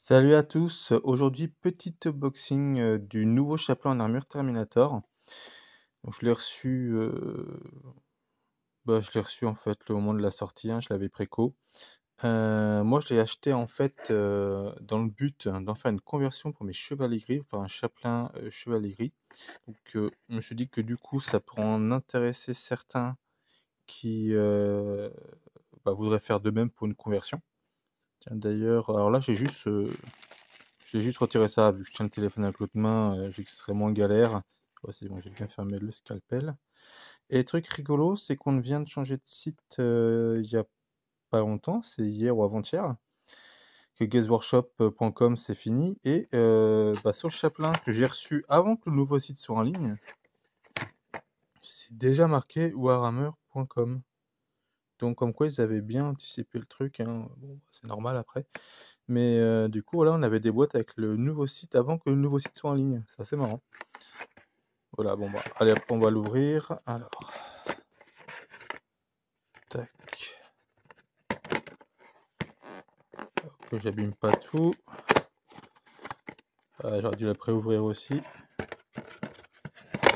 Salut à tous, aujourd'hui petit unboxing du nouveau chapeau en armure Terminator. Donc je l'ai reçu en fait le moment de la sortie, hein, je l'avais préco. Moi je l'ai acheté en fait dans le but d'en faire une conversion pour mes chevaliers gris, enfin un chapelain chevalier gris. Donc je me suis dit que du coup ça pourrait en intéresser certains qui voudraient faire de même pour une conversion. Tiens, d'ailleurs, alors là j'ai juste retiré ça, vu que je tiens le téléphone avec l'autre main, j'ai dit que ce serait moins galère. Ouais, c'est bon, j'ai bien fermé le scalpel. Et le truc rigolo, c'est qu'on vient de changer de site il y a pas longtemps, c'est hier ou avant-hier, que guestworkshop.com c'est fini. Et sur le chapelain que j'ai reçu avant que le nouveau site soit en ligne, c'est déjà marqué warhammer.com. Donc comme quoi ils avaient bien anticipé le truc, hein. Bon, c'est normal après. Mais du coup, voilà, on avait des boîtes avec le nouveau site avant que le nouveau site soit en ligne. C'est assez marrant. Voilà, bon bah, allez, hop, on va l'ouvrir. Alors, tac, que j'abîme pas tout. J'aurais dû la préouvrir aussi.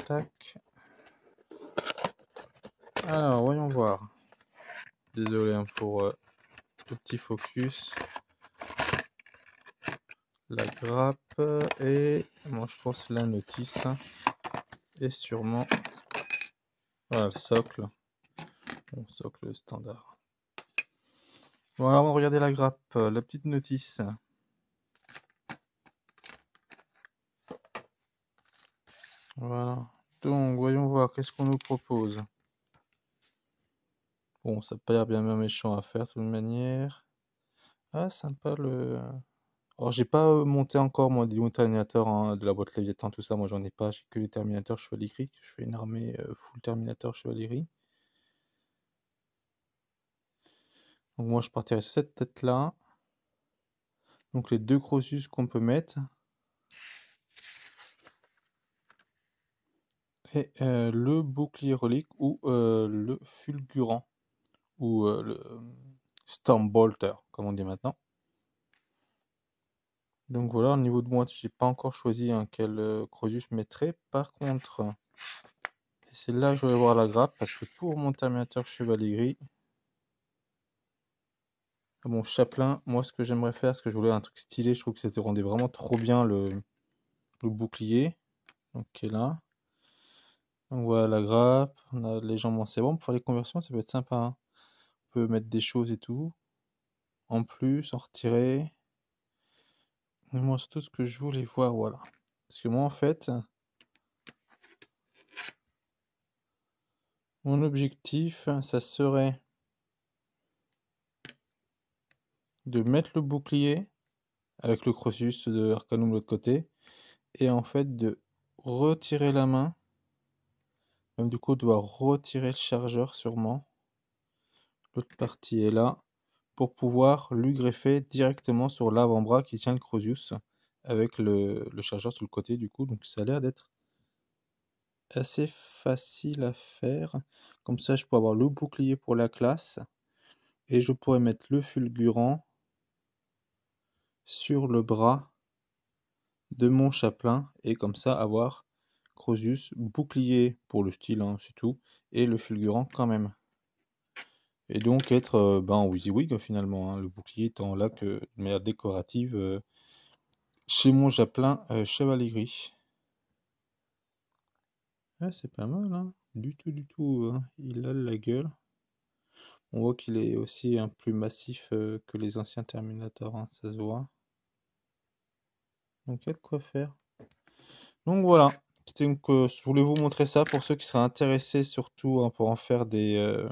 Tac. Alors, voyons voir. Désolé hein, pour le petit focus. La grappe et moi je pense la notice. Et sûrement voilà, le socle. Bon, socle standard. Bon, alors on va regarder la grappe, la petite notice. Voilà. Donc, voyons voir, qu'est-ce qu'on nous propose. Bon, ça n'a pas l'air bien méchant à faire de toute manière. Ah, sympa le. Alors, j'ai pas monté encore moi des Terminator hein, de la boîte Léviathan, tout ça. Moi, j'en ai pas. J'ai que les Terminator Chevalier Gris. Je fais une armée full Terminator Chevalier Gris. Donc, moi, je partirai sur cette tête-là. Donc, les deux Crossus qu'on peut mettre. Et le bouclier relique ou le fulgurant. Ou le Stormbolter, comme on dit maintenant. Donc voilà, au niveau de moi, j'ai pas encore choisi quel Crosus je mettrai. Par contre, et c'est là que je vais voir la grappe, parce que pour mon Terminator Chevalier Gris, mon chapelain, moi ce que j'aimerais faire, ce que je voulais un truc stylé, je trouve que c'était rendait vraiment trop bien le bouclier. Donc qui est là. Donc voilà la grappe, on a légèrement c'est bon pour faire les conversions, ça peut être sympa, hein. On peut mettre des choses et tout. En plus, en retirer. Et moi surtout ce que je voulais voir, voilà. Parce que moi en fait, mon objectif, ça serait de mettre le bouclier avec le Crossus de Arcanum de l'autre côté, et en fait de retirer la main, même du coup doit retirer le chargeur sûrement, l'autre partie est là, pour pouvoir lui greffer directement sur l'avant-bras qui tient le Crosius, avec le chargeur sur le côté du coup, donc ça a l'air d'être assez facile à faire, comme ça je pourrais avoir le bouclier pour la classe, et je pourrais mettre le fulgurant sur le bras de mon chapelain, et comme ça avoir Crosius, bouclier pour le style, hein, c'est tout, et le fulgurant quand même. Et donc être en WYSIWYG finalement, hein, le bouclier étant là que de manière décorative chez mon chapelain Chevalier Gris. Ah, c'est pas mal, hein, du tout, hein. Il a la gueule. On voit qu'il est aussi plus massif que les anciens Terminator, hein, ça se voit. Donc il y a de quoi faire. Donc voilà, je voulais vous montrer ça pour ceux qui seraient intéressés surtout hein, pour en faire des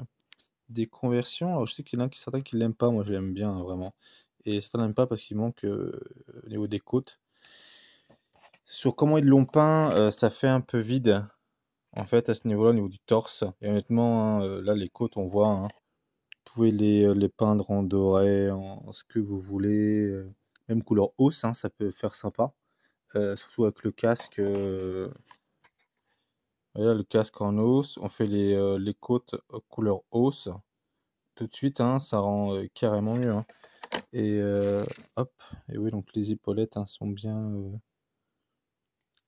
conversions. Alors je sais qu'il y en a certains qui l'aiment pas, moi je l'aime bien hein, vraiment. Et certains n'aiment pas parce qu'il manque au niveau des côtes. Sur comment ils l'ont peint, ça fait un peu vide en fait à ce niveau-là, au niveau du torse. Et honnêtement, hein, là les côtes on voit, hein, vous pouvez les peindre en doré, en ce que vous voulez, même couleur hausse, hein, ça peut faire sympa. Surtout avec le casque. Voilà, le casque en os, on fait les côtes couleur os. Tout de suite, hein, ça rend carrément mieux, hein. Et hop, et oui, donc les épaulettes hein, sont bien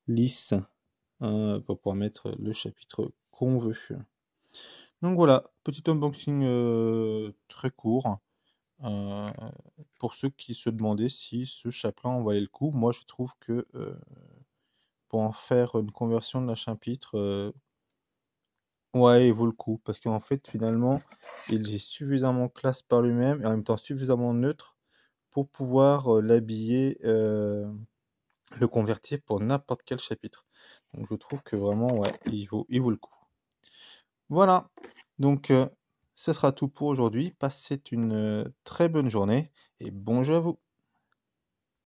lisses pour pouvoir mettre le chapitre qu'on veut. Donc voilà, petit unboxing très court. euh, pour ceux qui se demandaient si ce chapelet en valait le coup, moi je trouve que pour en faire une conversion de la chapitre, ouais, il vaut le coup. Parce qu'en fait, finalement, il est suffisamment classe par lui-même et en même temps suffisamment neutre pour pouvoir l'habiller, le convertir pour n'importe quel chapitre. Donc je trouve que vraiment, ouais, il vaut le coup. Voilà, donc ce sera tout pour aujourd'hui. Passez une très bonne journée et bon jeu à vous.